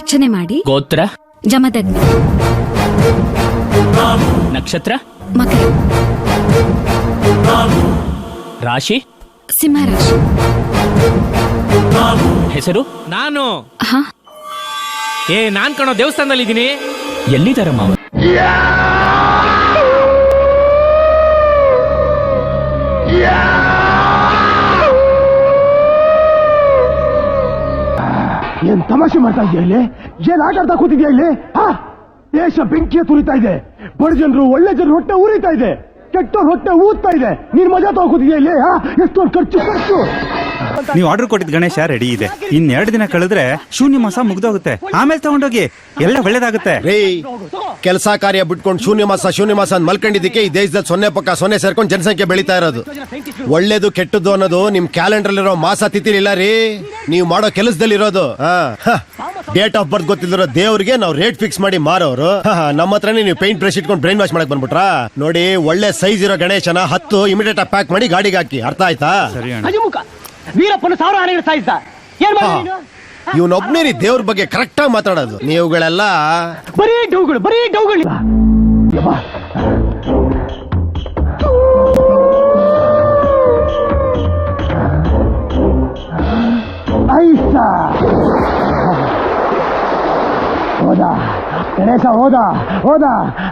ಅರ್ಚನೆ ಮಾಡಿ. ಗೋತ್ರ ಜಮದಗ್ನಿ. ನಕ್ಷತ್ರ ಮಕರ. ರಾಶಿ ಸಿಂಹರಾಶಿ. ಹೆಸರು ನಾನು ಹಾ, ನಾನ್ ಕಣೋ ದೇವಸ್ಥಾನದಲ್ಲಿ ಇದ್ದೀನಿ. ಎಲ್ಲಿದ್ದಾರ ಮಾವ? ಏನ್ ತಮಾಷೆ ಮಾಡ್ತಾ ಇದೆಯಾ ಇಲ್ಲಿ? ಏನ್ ಆಟ ಆಡ್ತಾ ಕೂತಿದ್ಯಾ ಇಲ್ಲಿ? ದೇಶ ಬೆಂಕಿಯ ತುರಿತಾ ಇದೆ, ಬಡ ಜನರು ಒಳ್ಳೆ ಜನರು ಹೊಟ್ಟೆ ಉರಿತಾ ಇದೆ, ಕೆಟ್ಟವ್ರ ಹೊಟ್ಟೆ ಊದ್ತಾ ಇದೆ. ನೀನ್ ಮಜಾ ತಗೋತಿದ್ಯಾ ಇಲ್ಲಿ? ಎಷ್ಟೊಂದು ಖರ್ಚು. ನೀವು ಆರ್ಡರ್ ಕೊಟ್ಟಿದ್ ಗಣೇಶ ರೆಡಿ ಇದೆ. ಇನ್ನೆರಡು ದಿನ ಕಳೆದ್ರೆ ಶೂನ್ಯ ಮಾಸ ಮುಗ್ದೋಗುತ್ತೆ. ಆಮೇಲೆ ತಗೊಂಡೋಗಿ, ಎಲ್ಲ ಒಳ್ಳೇದಾಗುತ್ತೆ. ಕೆಲಸ ಕಾರ್ಯ ಬಿಟ್ಕೊಂಡು ಶೂನ್ಯ ಮಾಸ ಅಂತ ಮಲ್ಕೊಂಡಿದ್ದಕ್ಕೆ ಈ ದೇಶದಲ್ಲಿ ಸೊನ್ನೆ ಪಕ್ಕ ಸೊನ್ನೆ ಸೇರ್ಕೊಂಡು ಜನಸಂಖ್ಯೆ ಬೆಳೀತಾ ಇರೋದು. ಒಳ್ಳೇದು ಕೆಟ್ಟದ್ದು ಅನ್ನೋದು ನಿಮ್ ಕ್ಯಾಲೆಂಡರ್ ಇರೋ ಮಾಸ ತಿಥಿಲಿಲ್ಲ ರೀ, ನೀವು ಮಾಡೋ ಕೆಲಸದಲ್ಲಿ ಇರೋದು. ಡೇಟ್ ಆಫ್ ಬರ್ತ್ ಗೊತ್ತಿರೋ ದೇವ್ರಿಗೆ ನಾವು ರೇಟ್ ಫಿಕ್ಸ್ ಮಾಡಿ ಮಾರೋರು. ನಮ್ಮ ಹತ್ರನೇ ನೀವು ಪೇಂಟ್ ಬ್ರಷ್ ಇಟ್ಕೊಂಡು ಬ್ರೈನ್ ವಾಶ್ ಮಾಡಕ್ ಬಂದ್ಬಿಟ್ರಾ? ನೋಡಿ, ಒಳ್ಳೆ ಸೈಜ್ ಇರೋ ಗಣೇಶನ 10 ಇಮಿಡಿಯೇಟ್ ಆಗಿ ಪ್ಯಾಕ್ ಮಾಡಿ ಗಾಡಿಗೆ ಹಾಕಿ. ಅರ್ಥ ಆಯ್ತಾ? ಸರಿ ಅಣ್ಣ. ವೀರಪ್ಪನ 1000 ಆನೆಗಳ ಸಾಯಿಸ್ದ. ಇವನೊಬ್ನೇ ರೀ ದೇವ್ರ ಬಗ್ಗೆ ಕರೆಕ್ಟ್ ಆಗಿ ಮಾತಾಡೋದು. ನೀವುಗಳೆಲ್ಲ ಬರೀ ಡೌಗಳು. ಗಣೇಶ ಹೋದ.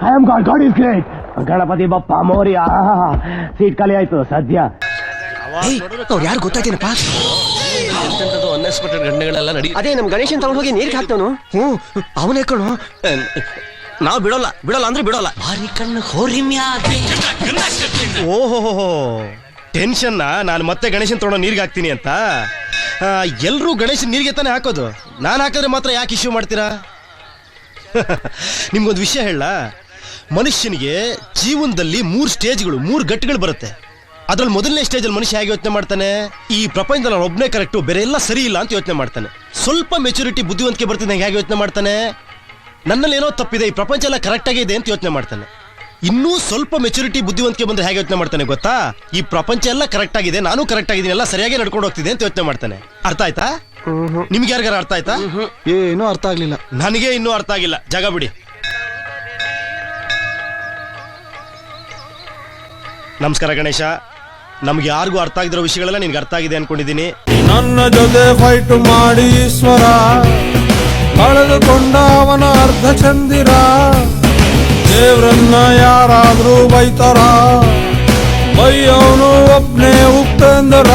I am god is great. Ganapati Bappa Morya. Seat ಖಾಲಿ ಆಯ್ತು ಸದ್ಯ. ಯಾರು ಗೊತ್ತಾಯ್ತೇನಪ್ಪ? ಅದೇ ನಮ್ ಗಣೇಶನ್ ತಗೊಂಡು ಹೋಗಿ ನೀರಿಗೆ ಹಾಕ್ತವನು. ಅವನೇ ಕಣು. ನಾವು ಬಿಡೋಲ್ಲ ಅಂದ್ರೆ ಬಿಡೋಲ್ಲ. ಓಹೋ, ಟೆನ್ಷನ್. ನಾನು ಮತ್ತೆ ಗಣೇಶನ್ ತೊಗೊಂಡು ನೀರಿಗೆ ಹಾಕ್ತೀನಿ ಅಂತ. ಎಲ್ರೂ ಗಣೇಶನ್ ನೀರಿಗೆ ತಾನೇ ಹಾಕೋದು. ನಾನು ಹಾಕಿದ್ರೆ ಮಾತ್ರ ಯಾಕೆ ಇಶ್ಯೂ ಮಾಡ್ತೀರಾ? ನಿಮ್ಗೊಂದು ವಿಷಯ ಹೇಳ, ಮನುಷ್ಯನಿಗೆ ಜೀವನದಲ್ಲಿ 3 ಸ್ಟೇಜ್ಗಳು, 3 ಘಟ್ಟಗಳು ಬರುತ್ತೆ. ಅದ್ರಲ್ಲಿ ಮೊದಲನೇ ಸ್ಟೇಜಲ್ಲಿ ಮನುಷ್ಯ ಹೇಗೆ ಯೋಚನೆ ಮಾಡ್ತಾನೆ? ಈ ಪ್ರಪಂಚದಲ್ಲಿ ನಾನು ಒಬ್ಬನೇ ಕರೆಕ್ಟು, ಬೇರೆ ಎಲ್ಲ ಸರಿ ಇಲ್ಲ ಅಂತ ಯೋಚನೆ ಮಾಡ್ತಾನೆ. ಸ್ವಲ್ಪ ಮೆಚುರಿಟಿ ಬುದ್ಧಿವಂತಿಕೆ ಬರ್ತಿದ್ದ ಹೇಗೆ ಯೋಚನೆ ಮಾಡ್ತಾನೆ? ನನ್ನಲ್ಲಿ ಏನೋ ತಪ್ಪಿದೆ, ಈ ಪ್ರಪಂಚ ಎಲ್ಲ ಕರೆಕ್ಟ್ ಆಗಿದೆ ಅಂತ ಯೋಚನೆ ಮಾಡ್ತಾನೆ. ಇನ್ನೂ ಸ್ವಲ್ಪ ಮೆಚುರಿಟಿ ಬುದ್ಧಿವಂತಿಕೆ ಬಂದ್ರೆ ಹೇಗೆ ಯೋಚನೆ ಮಾಡ್ತಾನೆ ಗೊತ್ತಾ? ಈ ಪ್ರಪಂಚ ಎಲ್ಲ ಕರೆಕ್ಟ್ ಆಗಿದೆ, ನಾನು ಕರೆಕ್ಟ್ ಆಗಿದ್ದೀನಿ, ಎಲ್ಲ ಸರಿಯಾಗಿ ನಡ್ಕೊಂಡು ಹೋಗ್ತಿದೆ ಅಂತ ಯೋಚನೆ ಮಾಡ್ತಾನೆ. ಅರ್ಥ ಆಯ್ತಾ? ನಿಮ್ಗೆ ಯಾರಿಗಾರ ಅರ್ಥ ಆಯ್ತಾ? ಏನೂ ಅರ್ಥ ಆಗ್ಲಿಲ್ಲ. ನನಗೆ ಇನ್ನೂ ಅರ್ಥ ಆಗಿಲ್ಲ. ಜಾಗ ಬಿಡಿ. ನಮಸ್ಕಾರ ಗಣೇಶ. ನಮ್ಗೆ ಯಾರಿಗೂ ಅರ್ಥ ಆಗಿರೋ ವಿಷಯಗಳೆಲ್ಲ ನಿನ್ಗೆ ಅರ್ಥ ಆಗಿದೆ ಅನ್ಕೊಂಡಿದ್ದೀನಿ. ನನ್ನ ಜೊತೆ ಫೈಟ್ ಮಾಡಿ ಈಶ್ವರ ಕಳೆದುಕೊಂಡ ಅವನ ಅರ್ಧ ಚಂದಿರ. ದೇವ್ರನ್ನ ಯಾರಾದ್ರೂ ಬೈತಾರ, ಬೈಯವನು ಒಬ್ನೇ ಉಪೇಂದ್ರ.